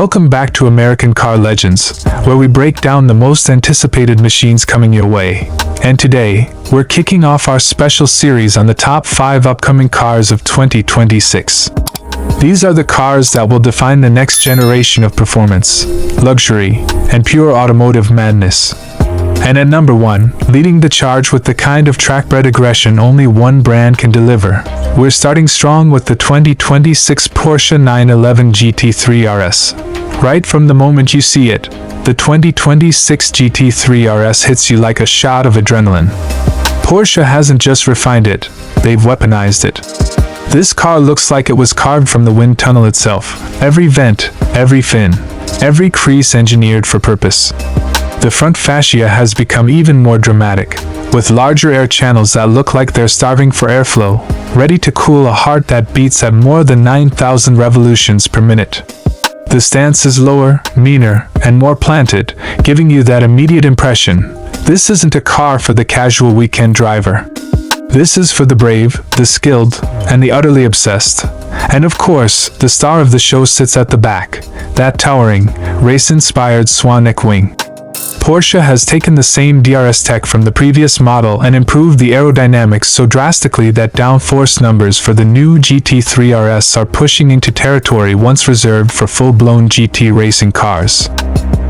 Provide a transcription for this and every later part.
Welcome back to American Car Legends, where we break down the most anticipated machines coming your way. And today, we're kicking off our special series on the top 5 upcoming cars of 2026. These are the cars that will define the next generation of performance, luxury, and pure automotive madness. And at number 1, leading the charge with the kind of track-bred aggression only one brand can deliver, we're starting strong with the 2026 Porsche 911 GT3 RS. Right from the moment you see it, the 2026 GT3 RS hits you like a shot of adrenaline. Porsche hasn't just refined it, they've weaponized it. This car looks like it was carved from the wind tunnel itself. Every vent, every fin, every crease engineered for purpose. The front fascia has become even more dramatic, with larger air channels that look like they're starving for airflow, ready to cool a heart that beats at more than 9,000 revolutions per minute. The stance is lower, meaner, and more planted, giving you that immediate impression. This isn't a car for the casual weekend driver. This is for the brave, the skilled, and the utterly obsessed. And of course, the star of the show sits at the back, that towering, race-inspired swan neck wing. Porsche has taken the same DRS tech from the previous model and improved the aerodynamics so drastically that downforce numbers for the new GT3 RS are pushing into territory once reserved for full-blown GT racing cars.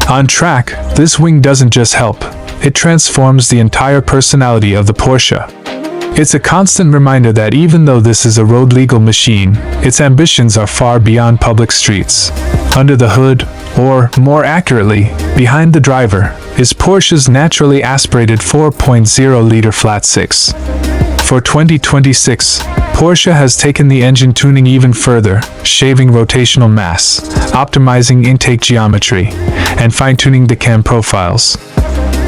On track, this wing doesn't just help, it transforms the entire personality of the Porsche. It's a constant reminder that even though this is a road-legal machine, its ambitions are far beyond public streets. Under the hood, or more accurately, behind the driver, is Porsche's naturally aspirated 4.0-liter flat-six. For 2026, Porsche has taken the engine tuning even further, shaving rotational mass, optimizing intake geometry, and fine-tuning the cam profiles.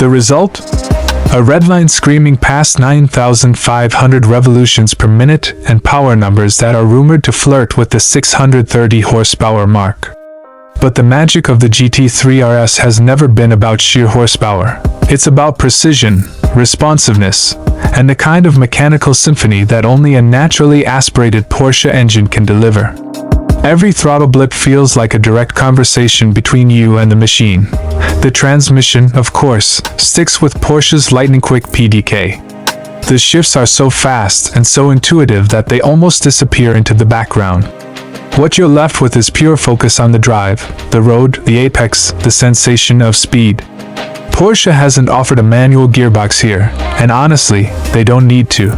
The result? A redline screaming past 9,500 revolutions per minute and power numbers that are rumored to flirt with the 630 horsepower mark. But the magic of the GT3 RS has never been about sheer horsepower. It's about precision, responsiveness, and the kind of mechanical symphony that only a naturally aspirated Porsche engine can deliver. Every throttle blip feels like a direct conversation between you and the machine. The transmission, of course, sticks with Porsche's lightning-quick PDK. The shifts are so fast and so intuitive that they almost disappear into the background. What you're left with is pure focus on the drive, the road, the apex, the sensation of speed. Porsche hasn't offered a manual gearbox here, and honestly, they don't need to.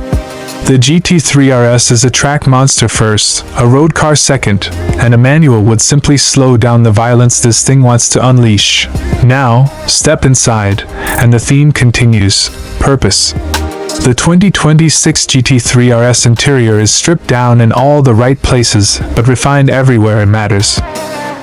The GT3 RS is a track monster first, a road car second, and a manual would simply slow down the violence this thing wants to unleash. Now, step inside, and the theme continues: purpose. The 2026 GT3 RS interior is stripped down in all the right places, but refined everywhere it matters.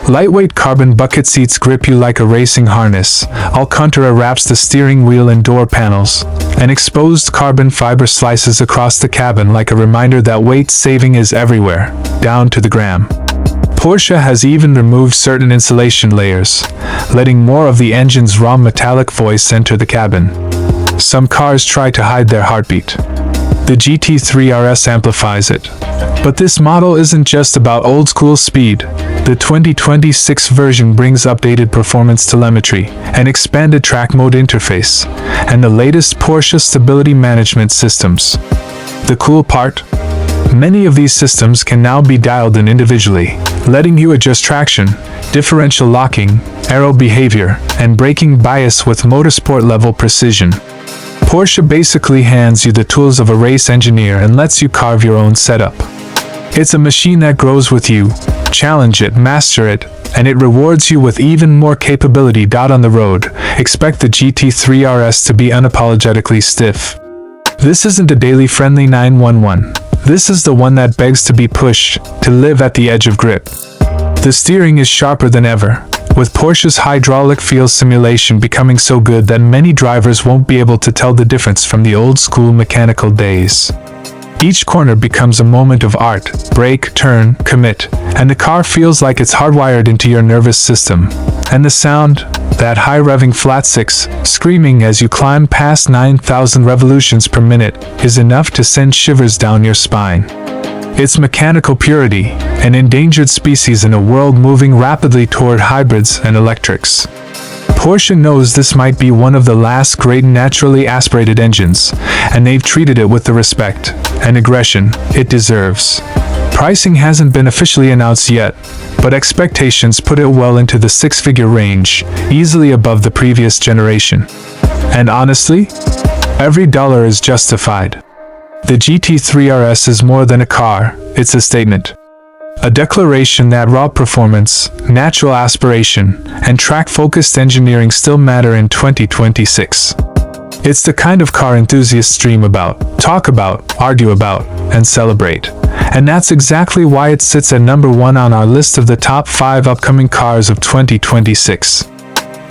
Lightweight carbon bucket seats grip you like a racing harness. Alcantara wraps the steering wheel and door panels, and exposed carbon fiber slices across the cabin like a reminder that weight saving is everywhere, down to the gram. Porsche has even removed certain insulation layers, letting more of the engine's raw metallic voice enter the cabin. Some cars try to hide their heartbeat. The GT3 RS amplifies it. But this model isn't just about old-school speed. The 2026 version brings updated performance telemetry, an expanded track mode interface, and the latest Porsche stability management systems. The cool part? Many of these systems can now be dialed in individually, letting you adjust traction, differential locking, aero behavior, and braking bias with motorsport-level precision. Porsche basically hands you the tools of a race engineer and lets you carve your own setup. It's a machine that grows with you. Challenge it, master it, and it rewards you with even more capability. On the road, expect the GT3 RS to be unapologetically stiff. This isn't a daily friendly 911. This is the one that begs to be pushed, to live at the edge of grip. The steering is sharper than ever, with Porsche's hydraulic feel simulation becoming so good that many drivers won't be able to tell the difference from the old-school mechanical days. Each corner becomes a moment of art: brake, turn, commit, and the car feels like it's hardwired into your nervous system. And the sound, that high-revving flat-six, screaming as you climb past 9,000 revolutions per minute, is enough to send shivers down your spine. It's mechanical purity, an endangered species in a world moving rapidly toward hybrids and electrics. Porsche knows this might be one of the last great naturally aspirated engines, and they've treated it with the respect and aggression it deserves. Pricing hasn't been officially announced yet, but expectations put it well into the six-figure range, easily above the previous generation. And honestly, every dollar is justified. The GT3 RS is more than a car, it's a statement. A declaration that raw performance, natural aspiration, and track-focused engineering still matter in 2026. It's the kind of car enthusiasts dream about, talk about, argue about, and celebrate. And that's exactly why it sits at number 1 on our list of the top 5 upcoming cars of 2026.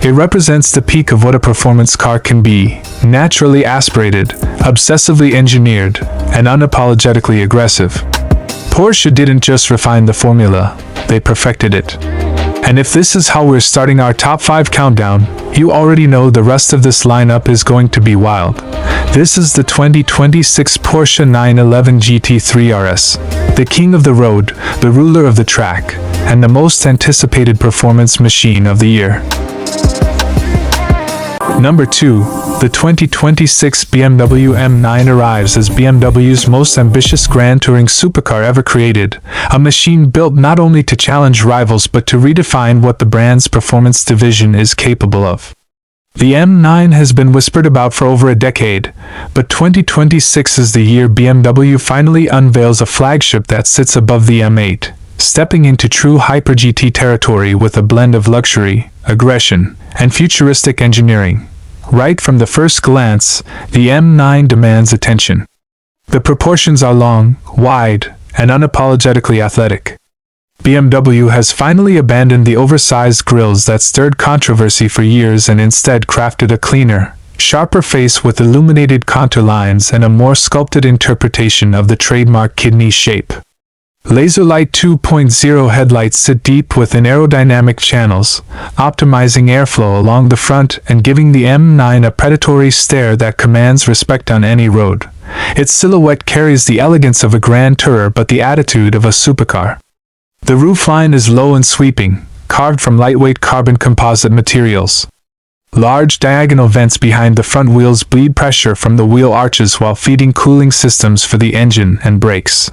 It represents the peak of what a performance car can be: naturally aspirated, obsessively engineered, and unapologetically aggressive. Porsche didn't just refine the formula, they perfected it. And if this is how we're starting our top 5 countdown, you already know the rest of this lineup is going to be wild. This is the 2026 Porsche 911 GT3 RS, the king of the road, the ruler of the track, and the most anticipated performance machine of the year. Number 2, the 2026 BMW M9 arrives as BMW's most ambitious grand touring supercar ever created, a machine built not only to challenge rivals but to redefine what the brand's performance division is capable of. The M9 has been whispered about for over a decade, but 2026 is the year BMW finally unveils a flagship that sits above the M8, stepping into true Hyper GT territory with a blend of luxury, aggression, and futuristic engineering. Right from the first glance, the M9 demands attention. The proportions are long, wide, and unapologetically athletic. BMW has finally abandoned the oversized grilles that stirred controversy for years and instead crafted a cleaner, sharper face with illuminated contour lines and a more sculpted interpretation of the trademark kidney shape. Laserlight 2.0 headlights sit deep within aerodynamic channels, optimizing airflow along the front and giving the M9 a predatory stare that commands respect on any road. Its silhouette carries the elegance of a grand tourer but the attitude of a supercar. The roofline is low and sweeping, carved from lightweight carbon composite materials. Large diagonal vents behind the front wheels bleed pressure from the wheel arches while feeding cooling systems for the engine and brakes.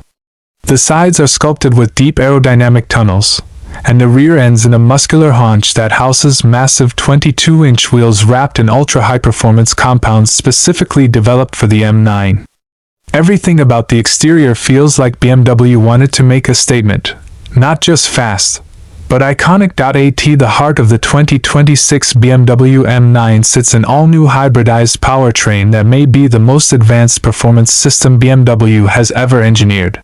The sides are sculpted with deep aerodynamic tunnels, and the rear ends in a muscular haunch that houses massive 22-inch wheels wrapped in ultra-high-performance compounds specifically developed for the M9. Everything about the exterior feels like BMW wanted to make a statement, not just fast, but iconic. At the heart of the 2026 BMW M9 sits an all-new hybridized powertrain that may be the most advanced performance system BMW has ever engineered.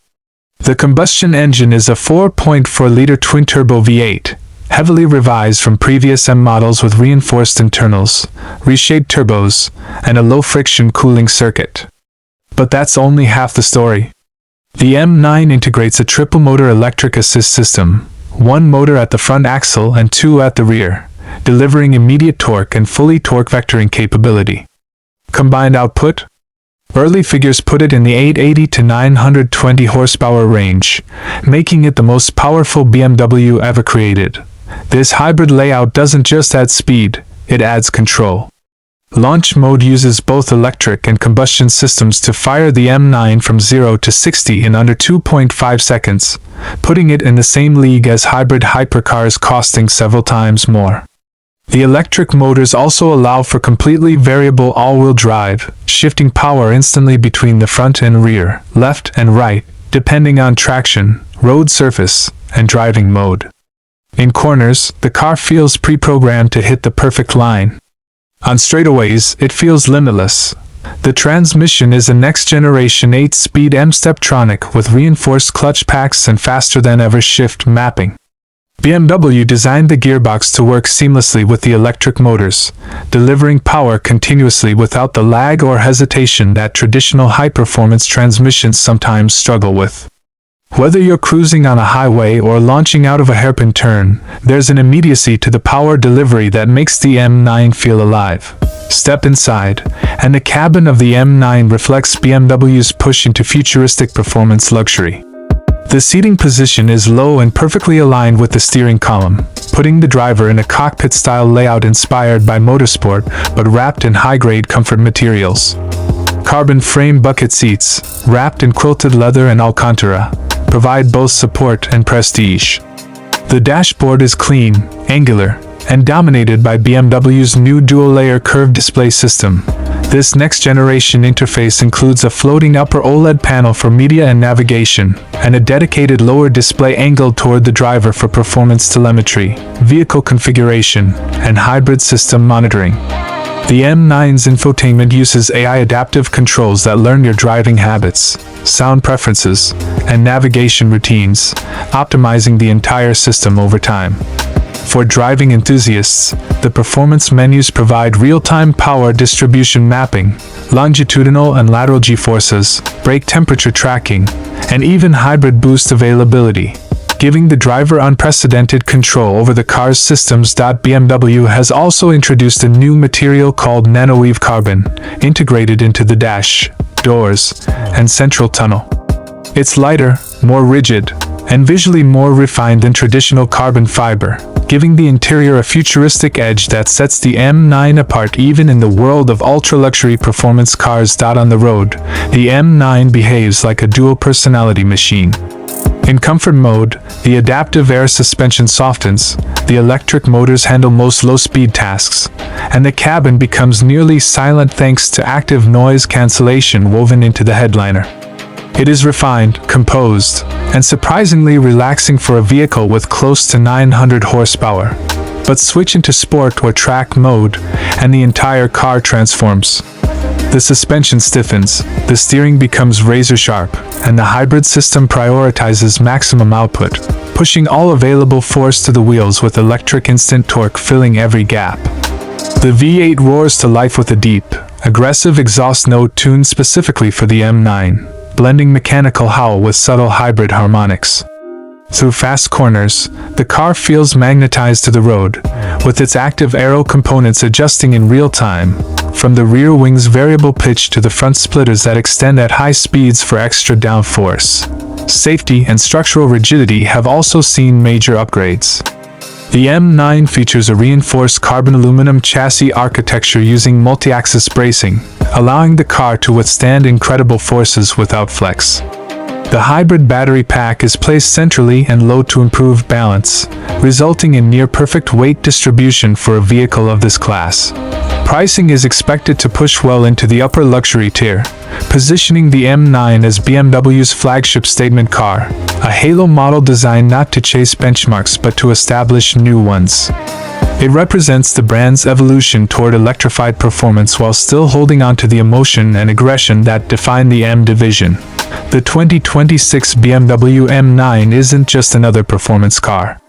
The combustion engine is a 4.4-liter twin-turbo V8, heavily revised from previous M models with reinforced internals, reshaped turbos, and a low-friction cooling circuit. But that's only half the story. The M9 integrates a triple-motor electric assist system, one motor at the front axle and two at the rear, delivering immediate torque and fully torque vectoring capability. Combined output? Early figures put it in the 880 to 920 horsepower range, making it the most powerful BMW ever created. This hybrid layout doesn't just add speed, it adds control. Launch mode uses both electric and combustion systems to fire the M9 from 0 to 60 in under 2.5 seconds, putting it in the same league as hybrid hypercars costing several times more. The electric motors also allow for completely variable all-wheel drive, shifting power instantly between the front and rear, left and right, depending on traction, road surface, and driving mode. In corners, the car feels pre-programmed to hit the perfect line. On straightaways, it feels limitless. The transmission is a next-generation 8-speed M-Steptronic with reinforced clutch packs and faster-than-ever shift mapping. BMW designed the gearbox to work seamlessly with the electric motors, delivering power continuously without the lag or hesitation that traditional high-performance transmissions sometimes struggle with. Whether you're cruising on a highway or launching out of a hairpin turn, there's an immediacy to the power delivery that makes the M9 feel alive. Step inside, and the cabin of the M9 reflects BMW's push into futuristic performance luxury. The seating position is low and perfectly aligned with the steering column, putting the driver in a cockpit-style layout inspired by motorsport, but wrapped in high-grade comfort materials. Carbon frame bucket seats, wrapped in quilted leather and Alcantara, provide both support and prestige. The dashboard is clean, angular, and dominated by BMW's new dual-layer curved display system. This next-generation interface includes a floating upper OLED panel for media and navigation, and a dedicated lower display angled toward the driver for performance telemetry, vehicle configuration, and hybrid system monitoring. The M9's infotainment uses AI adaptive controls that learn your driving habits, sound preferences, and navigation routines, optimizing the entire system over time. For driving enthusiasts, the performance menus provide real-time power distribution mapping, longitudinal and lateral G-forces, brake temperature tracking, and even hybrid boost availability, giving the driver unprecedented control over the car's systems. BMW has also introduced a new material called nanoweave carbon, integrated into the dash, doors, and central tunnel. It's lighter, more rigid, and visually more refined than traditional carbon fiber, giving the interior a futuristic edge that sets the M9 apart even in the world of ultra-luxury performance cars. On the road, the M9 behaves like a dual-personality machine. In comfort mode, the adaptive air suspension softens, the electric motors handle most low-speed tasks, and the cabin becomes nearly silent thanks to active noise cancellation woven into the headliner. It is refined, composed, and surprisingly relaxing for a vehicle with close to 900 horsepower. But switch into sport or track mode, and the entire car transforms. The suspension stiffens, the steering becomes razor-sharp, and the hybrid system prioritizes maximum output, pushing all available force to the wheels with electric instant torque filling every gap. The V8 roars to life with a deep, aggressive exhaust note tuned specifically for the M9. Blending mechanical howl with subtle hybrid harmonics. Through fast corners, the car feels magnetized to the road, with its active aero components adjusting in real time, from the rear wing's variable pitch to the front splitters that extend at high speeds for extra downforce. Safety and structural rigidity have also seen major upgrades. The M9 features a reinforced carbon aluminum chassis architecture using multi-axis bracing, allowing the car to withstand incredible forces without flex. The hybrid battery pack is placed centrally and low to improve balance, resulting in near-perfect weight distribution for a vehicle of this class. Pricing is expected to push well into the upper luxury tier, positioning the M9 as BMW's flagship statement car, a halo model designed not to chase benchmarks but to establish new ones. It represents the brand's evolution toward electrified performance while still holding on to the emotion and aggression that define the M division. The 2026 BMW M9 isn't just another performance car.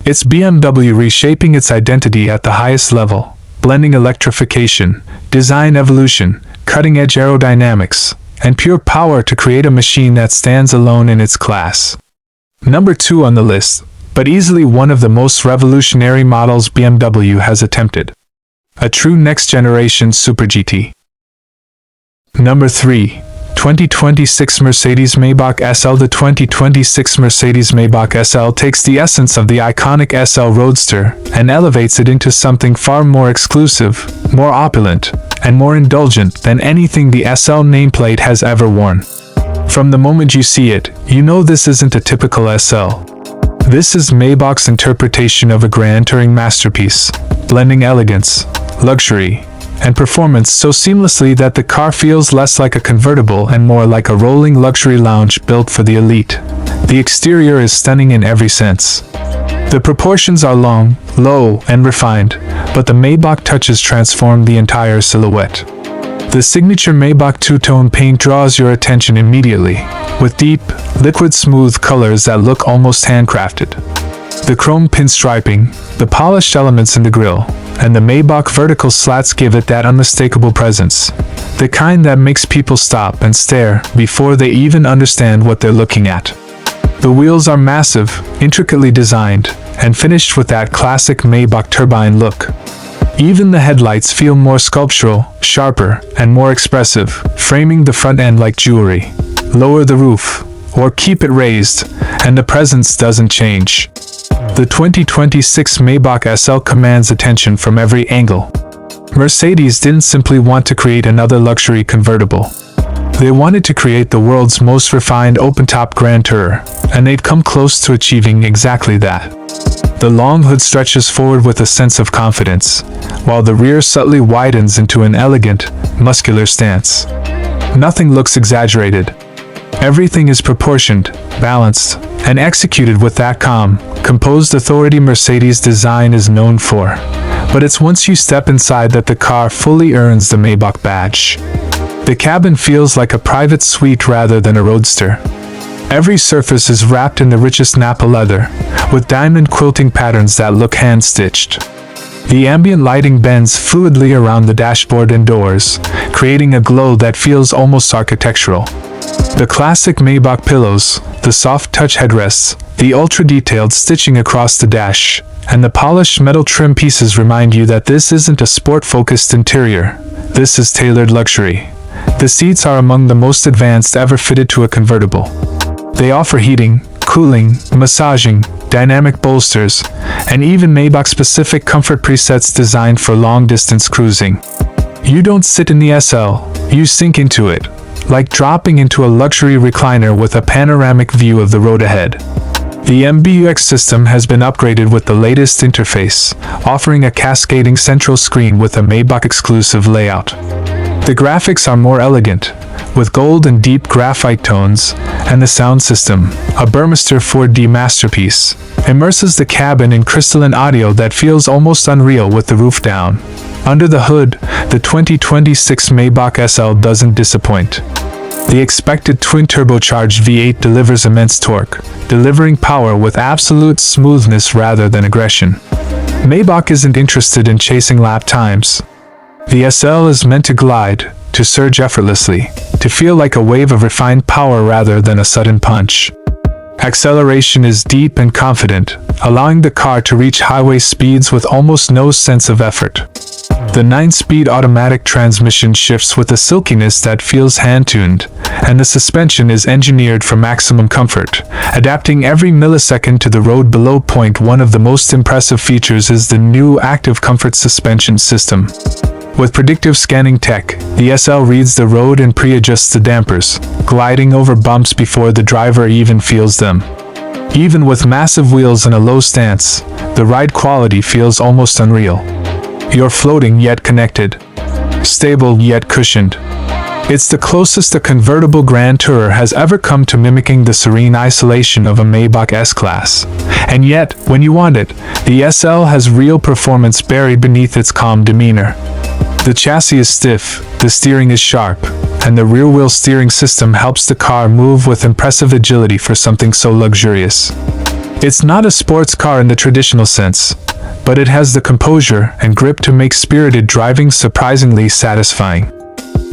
It's BMW reshaping its identity at the highest level, blending electrification, design evolution, cutting-edge aerodynamics, and pure power to create a machine that stands alone in its class. Number 2 on the list, but easily one of the most revolutionary models BMW has attempted. A true next-generation Super GT. Number 3. 2026 Mercedes-Maybach SL. The 2026 Mercedes-Maybach SL takes the essence of the iconic SL Roadster and elevates it into something far more exclusive, more opulent, and more indulgent than anything the SL nameplate has ever worn. From the moment you see it, you know this isn't a typical SL. This is Maybach's interpretation of a grand touring masterpiece, blending elegance, luxury, and performance so seamlessly that the car feels less like a convertible and more like a rolling luxury lounge built for the elite. The exterior is stunning in every sense. The proportions are long, low, and refined, but the Maybach touches transform the entire silhouette. The signature Maybach two-tone paint draws your attention immediately, with deep, liquid-smooth colors that look almost handcrafted. The chrome pinstriping, the polished elements in the grille, and the Maybach vertical slats give it that unmistakable presence, the kind that makes people stop and stare before they even understand what they're looking at. The wheels are massive, intricately designed, and finished with that classic Maybach turbine look. Even the headlights feel more sculptural, sharper, and more expressive, framing the front end like jewelry. Lower the roof, or keep it raised, and the presence doesn't change. The 2026 Maybach SL commands attention from every angle. Mercedes didn't simply want to create another luxury convertible. They wanted to create the world's most refined open-top Grand Tourer, and they've come close to achieving exactly that. The long hood stretches forward with a sense of confidence, while the rear subtly widens into an elegant, muscular stance. Nothing looks exaggerated. Everything is proportioned, balanced, and executed with that calm, composed authority Mercedes' design is known for. But it's once you step inside that the car fully earns the Maybach badge. The cabin feels like a private suite rather than a roadster. Every surface is wrapped in the richest Napa leather, with diamond quilting patterns that look hand-stitched. The ambient lighting bends fluidly around the dashboard and doors, creating a glow that feels almost architectural. The classic Maybach pillows, the soft touch headrests, the ultra-detailed stitching across the dash, and the polished metal trim pieces remind you that this isn't a sport-focused interior. This is tailored luxury. The seats are among the most advanced ever fitted to a convertible. They offer heating, cooling, massaging, dynamic bolsters, and even Maybach-specific comfort presets designed for long-distance cruising. You don't sit in the SL, you sink into it, like dropping into a luxury recliner with a panoramic view of the road ahead. The MBUX system has been upgraded with the latest interface, offering a cascading central screen with a Maybach-exclusive layout. The graphics are more elegant, with gold and deep graphite tones, and the sound system, a Burmester 4D masterpiece, immerses the cabin in crystalline audio that feels almost unreal with the roof down. Under the hood, the 2026 Maybach SL doesn't disappoint. The expected twin-turbocharged V8 delivers immense torque, delivering power with absolute smoothness rather than aggression. Maybach isn't interested in chasing lap times. The SL is meant to glide, to surge effortlessly, to feel like a wave of refined power rather than a sudden punch. Acceleration is deep and confident, allowing the car to reach highway speeds with almost no sense of effort. The 9-speed automatic transmission shifts with a silkiness that feels hand-tuned, and the suspension is engineered for maximum comfort, adapting every millisecond to the road below. One of the most impressive features is the new active comfort suspension system. With predictive scanning tech, the SL reads the road and pre-adjusts the dampers, gliding over bumps before the driver even feels them. Even with massive wheels and a low stance, the ride quality feels almost unreal. You're floating yet connected, stable yet cushioned. It's the closest a convertible Grand Tourer has ever come to mimicking the serene isolation of a Maybach S-Class. And yet, when you want it, the SL has real performance buried beneath its calm demeanor. The chassis is stiff, the steering is sharp, and the rear-wheel steering system helps the car move with impressive agility for something so luxurious. It's not a sports car in the traditional sense, but it has the composure and grip to make spirited driving surprisingly satisfying.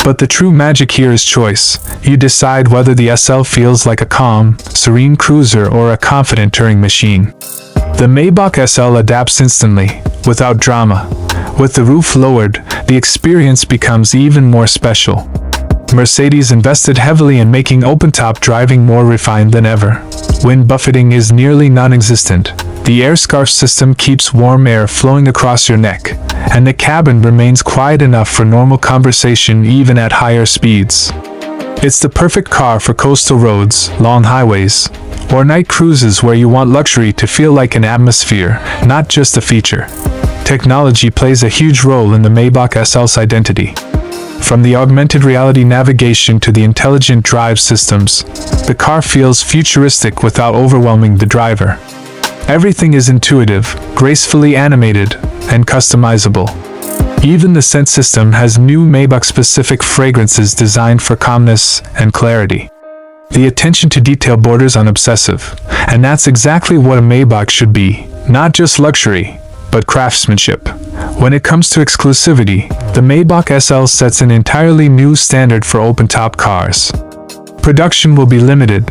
But the true magic here is choice. You decide whether the SL feels like a calm, serene cruiser or a confident touring machine. The Maybach SL adapts instantly, without drama. With the roof lowered, the experience becomes even more special. Mercedes invested heavily in making open-top driving more refined than ever. Wind buffeting is nearly non-existent. The air scarf system keeps warm air flowing across your neck, and the cabin remains quiet enough for normal conversation even at higher speeds. It's the perfect car for coastal roads, long highways, or night cruises where you want luxury to feel like an atmosphere, not just a feature. Technology plays a huge role in the Maybach SL's identity. From the augmented reality navigation to the intelligent drive systems, the car feels futuristic without overwhelming the driver. Everything is intuitive, gracefully animated, and customizable. Even the scent system has new Maybach-specific fragrances designed for calmness and clarity. The attention to detail borders on obsessive, and that's exactly what a Maybach should be, not just luxury, but craftsmanship. When it comes to exclusivity, the Maybach SL sets an entirely new standard for open-top cars. Production will be limited,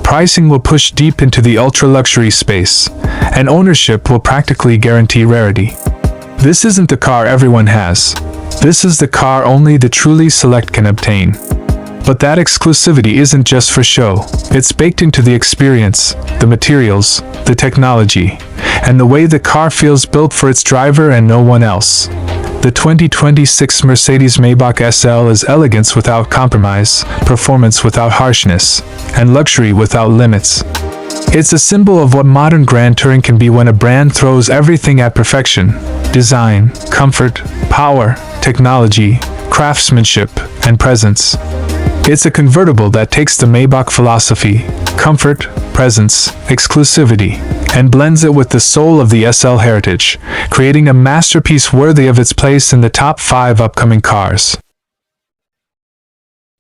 pricing will push deep into the ultra-luxury space, and ownership will practically guarantee rarity. This isn't the car everyone has. This is the car only the truly select can obtain. But that exclusivity isn't just for show. It's baked into the experience, the materials, the technology, and the way the car feels built for its driver and no one else. The 2026 Mercedes-Maybach SL is elegance without compromise, performance without harshness, and luxury without limits. It's a symbol of what modern grand touring can be when a brand throws everything at perfection: design, comfort, power, technology, craftsmanship, and presence. It's a convertible that takes the Maybach philosophy, comfort, presence, exclusivity, and blends it with the soul of the SL heritage, creating a masterpiece worthy of its place in the top 5 upcoming cars.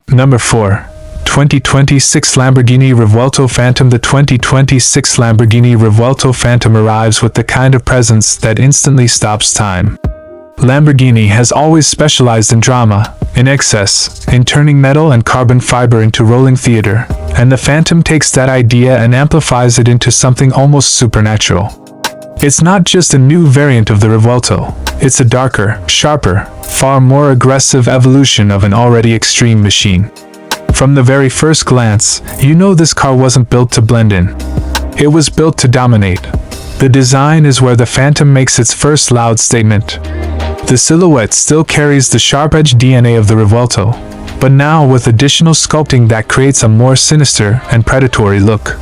Number 4. 2026 Lamborghini Revuelto Phantom. The 2026 Lamborghini Revuelto Phantom arrives with the kind of presence that instantly stops time. Lamborghini has always specialized in drama, in excess, in turning metal and carbon fiber into rolling theater, and the Phantom takes that idea and amplifies it into something almost supernatural. It's not just a new variant of the Revuelto, it's a darker, sharper, far more aggressive evolution of an already extreme machine. From the very first glance, you know this car wasn't built to blend in. It was built to dominate. The design is where the Phantom makes its first loud statement. The silhouette still carries the sharp-edged DNA of the Revuelto, but now with additional sculpting that creates a more sinister and predatory look.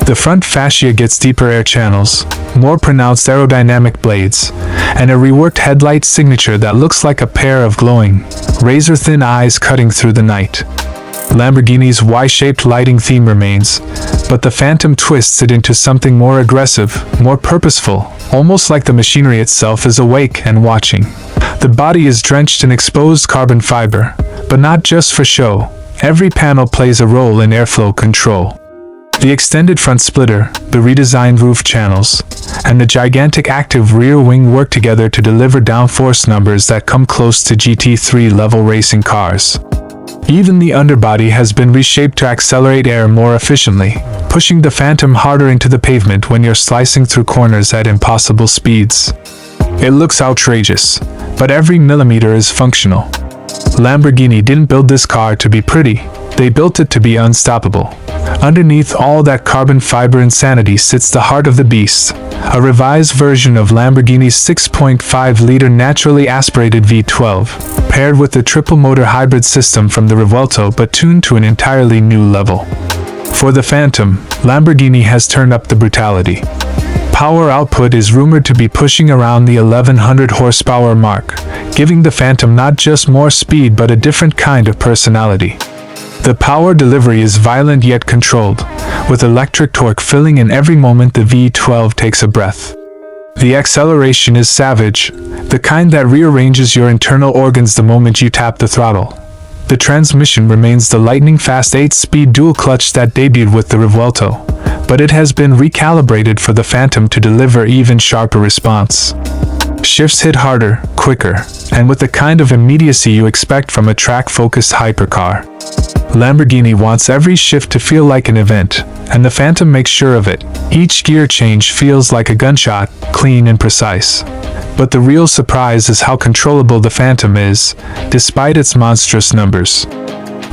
The front fascia gets deeper air channels, more pronounced aerodynamic blades, and a reworked headlight signature that looks like a pair of glowing, razor-thin eyes cutting through the night. Lamborghini's Y-shaped lighting theme remains, but the Phantom twists it into something more aggressive, more purposeful, almost like the machinery itself is awake and watching. The body is drenched in exposed carbon fiber, but not just for show. Every panel plays a role in airflow control. The extended front splitter, the redesigned roof channels, and the gigantic active rear wing work together to deliver downforce numbers that come close to GT3 level racing cars. Even the underbody has been reshaped to accelerate air more efficiently, pushing the Phantom harder into the pavement when you're slicing through corners at impossible speeds. It looks outrageous, but every millimeter is functional. Lamborghini didn't build this car to be pretty, they built it to be unstoppable. Underneath all that carbon fiber insanity sits the heart of the beast, a revised version of Lamborghini's 6.5-liter naturally aspirated V12, paired with the triple-motor hybrid system from the Revuelto but tuned to an entirely new level. For the Phantom, Lamborghini has turned up the brutality. Power output is rumored to be pushing around the 1100 horsepower mark, giving the Phantom not just more speed but a different kind of personality. The power delivery is violent yet controlled, with electric torque filling in every moment the V12 takes a breath. The acceleration is savage, the kind that rearranges your internal organs the moment you tap the throttle. The transmission remains the lightning-fast 8-speed dual-clutch that debuted with the Revuelto, but it has been recalibrated for the Phantom to deliver even sharper response. Shifts hit harder, quicker, and with the kind of immediacy you expect from a track-focused hypercar. Lamborghini wants every shift to feel like an event, and the Phantom makes sure of it. Each gear change feels like a gunshot, clean and precise. But the real surprise is how controllable the Phantom is, despite its monstrous numbers.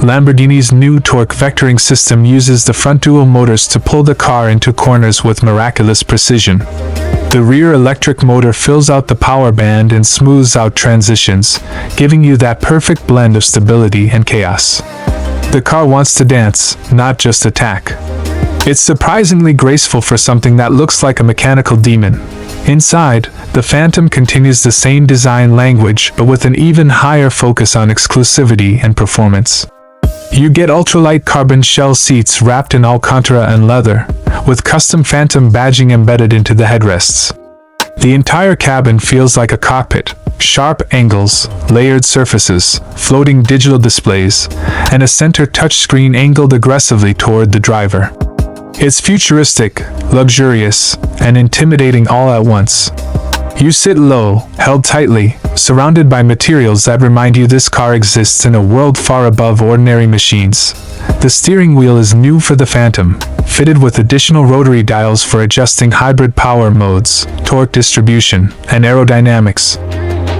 Lamborghini's new torque vectoring system uses the front dual motors to pull the car into corners with miraculous precision. The rear electric motor fills out the power band and smooths out transitions, giving you that perfect blend of stability and chaos. The car wants to dance, not just attack. It's surprisingly graceful for something that looks like a mechanical demon. Inside, the Phantom continues the same design language but with an even higher focus on exclusivity and performance. You get ultralight carbon shell seats wrapped in Alcantara and leather, with custom Phantom badging embedded into the headrests. The entire cabin feels like a cockpit. Sharp angles, layered surfaces, floating digital displays, and a center touchscreen angled aggressively toward the driver. It's futuristic, luxurious, and intimidating all at once. You sit low, held tightly, surrounded by materials that remind you this car exists in a world far above ordinary machines. The steering wheel is new for the Phantom, fitted with additional rotary dials for adjusting hybrid power modes, torque distribution, and aerodynamics.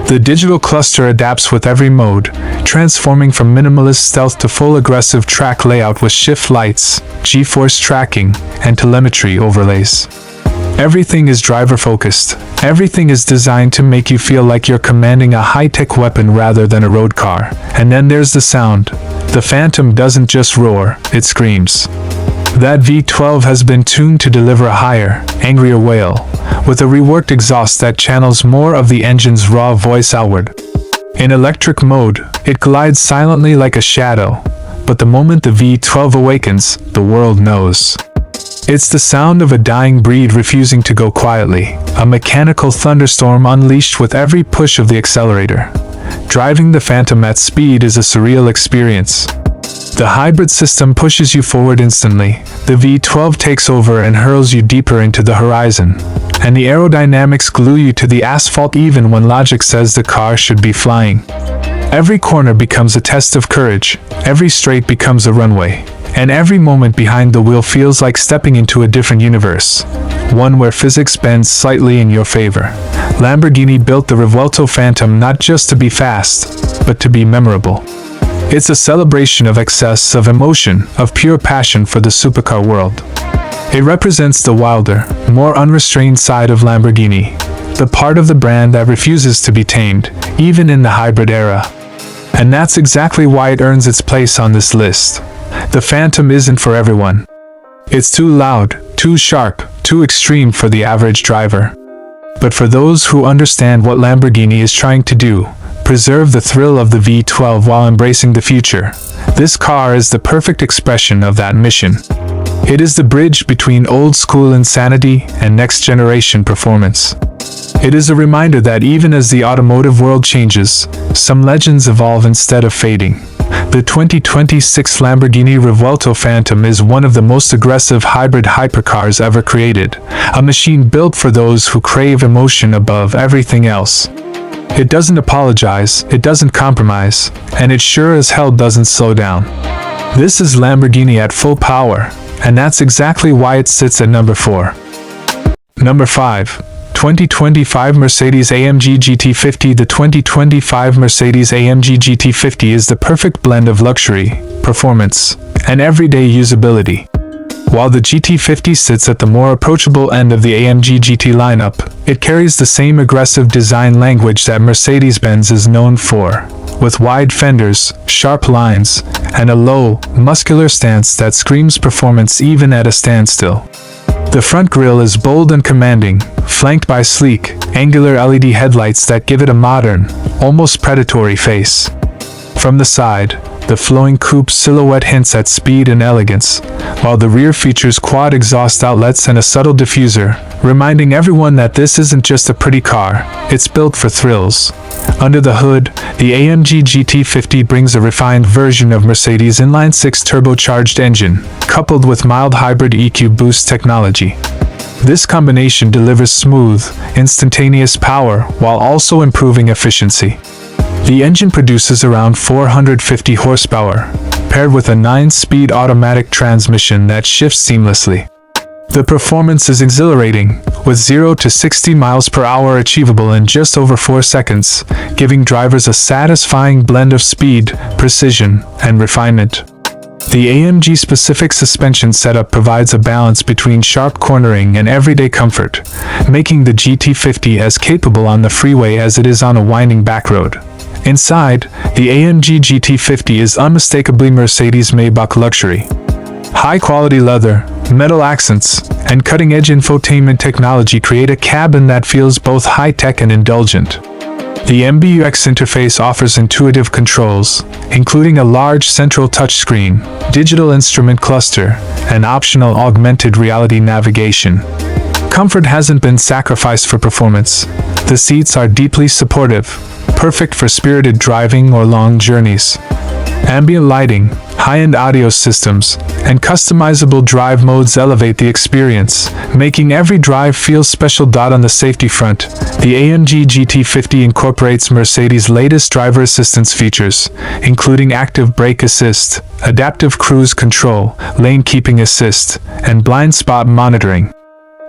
The digital cluster adapts with every mode, transforming from minimalist stealth to full aggressive track layout with shift lights, G-force tracking, and telemetry overlays. Everything is driver-focused. Everything is designed to make you feel like you're commanding a high-tech weapon rather than a road car. And then there's the sound. The Phantom doesn't just roar, it screams. That V12 has been tuned to deliver a higher, angrier wail, with a reworked exhaust that channels more of the engine's raw voice outward. In electric mode, it glides silently like a shadow, but the moment the V12 awakens, the world knows. It's the sound of a dying breed refusing to go quietly, a mechanical thunderstorm unleashed with every push of the accelerator. Driving the Phantom at speed is a surreal experience. The hybrid system pushes you forward instantly, the V12 takes over and hurls you deeper into the horizon, and the aerodynamics glue you to the asphalt even when logic says the car should be flying. Every corner becomes a test of courage, every straight becomes a runway, and every moment behind the wheel feels like stepping into a different universe, one where physics bends slightly in your favor. Lamborghini built the Revuelto Phantom not just to be fast, but to be memorable. It's a celebration of excess, of emotion, of pure passion for the supercar world. It represents the wilder, more unrestrained side of Lamborghini, the part of the brand that refuses to be tamed, even in the hybrid era. And that's exactly why it earns its place on this list. The Phantom isn't for everyone. It's too loud, too sharp, too extreme for the average driver. But for those who understand what Lamborghini is trying to do, preserve the thrill of the V12 while embracing the future, this car is the perfect expression of that mission. It is the bridge between old-school insanity and next-generation performance. It is a reminder that even as the automotive world changes, some legends evolve instead of fading. The 2026 Lamborghini Revuelto Phantom is one of the most aggressive hybrid hypercars ever created, a machine built for those who crave emotion above everything else. It doesn't apologize, it doesn't compromise, and it sure as hell doesn't slow down. This is Lamborghini at full power, and that's exactly why it sits at number 4. Number 5. 2025 Mercedes AMG GT50. The 2025 Mercedes AMG GT50 is the perfect blend of luxury, performance, and everyday usability. While the GT50 sits at the more approachable end of the AMG GT lineup, it carries the same aggressive design language that Mercedes-Benz is known for, with wide fenders, sharp lines, and a low, muscular stance that screams performance even at a standstill. The front grille is bold and commanding, flanked by sleek, angular LED headlights that give it a modern, almost predatory face. From the side, the flowing coupe silhouette hints at speed and elegance, while the rear features quad exhaust outlets and a subtle diffuser, reminding everyone that this isn't just a pretty car, it's built for thrills. Under the hood, the AMG GT50 brings a refined version of Mercedes' inline-six turbocharged engine, coupled with mild hybrid EQ boost technology. This combination delivers smooth, instantaneous power while also improving efficiency. The engine produces around 450 horsepower, paired with a 9-speed automatic transmission that shifts seamlessly. The performance is exhilarating, with 0 to 60 miles per hour achievable in just over 4 seconds, giving drivers a satisfying blend of speed, precision, and refinement. The AMG-specific suspension setup provides a balance between sharp cornering and everyday comfort, making the GT50 as capable on the freeway as it is on a winding back road. Inside, the AMG GT50 is unmistakably Mercedes-Maybach luxury. High-quality leather, metal accents, and cutting-edge infotainment technology create a cabin that feels both high-tech and indulgent. The MBUX interface offers intuitive controls, including a large central touchscreen, digital instrument cluster, and optional augmented reality navigation. Comfort hasn't been sacrificed for performance. The seats are deeply supportive, perfect for spirited driving or long journeys. Ambient lighting, high-end audio systems, and customizable drive modes elevate the experience, making every drive feel special. On the safety front, the AMG GT50 incorporates Mercedes' latest driver assistance features, including active brake assist, adaptive cruise control, lane keeping assist, and blind spot monitoring.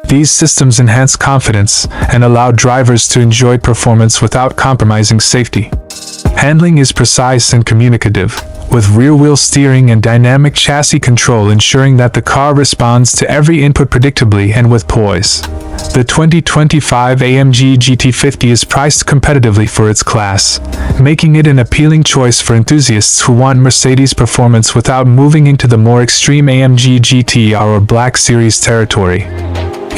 These systems enhance confidence and allow drivers to enjoy performance without compromising safety. Handling is precise and communicative, with rear-wheel steering and dynamic chassis control ensuring that the car responds to every input predictably and with poise. The 2025 AMG GT50 is priced competitively for its class, making it an appealing choice for enthusiasts who want Mercedes performance without moving into the more extreme AMG GT or Black Series territory.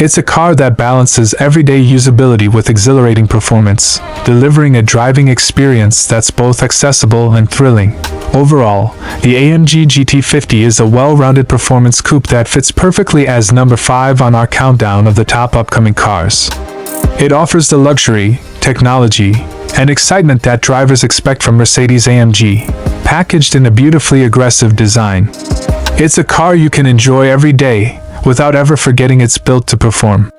It's a car that balances everyday usability with exhilarating performance, delivering a driving experience that's both accessible and thrilling. Overall, the AMG GT50 is a well-rounded performance coupe that fits perfectly as number 5 on our countdown of the top upcoming cars. It offers the luxury, technology, and excitement that drivers expect from Mercedes AMG, packaged in a beautifully aggressive design. It's a car you can enjoy every day, without ever forgetting it's built to perform.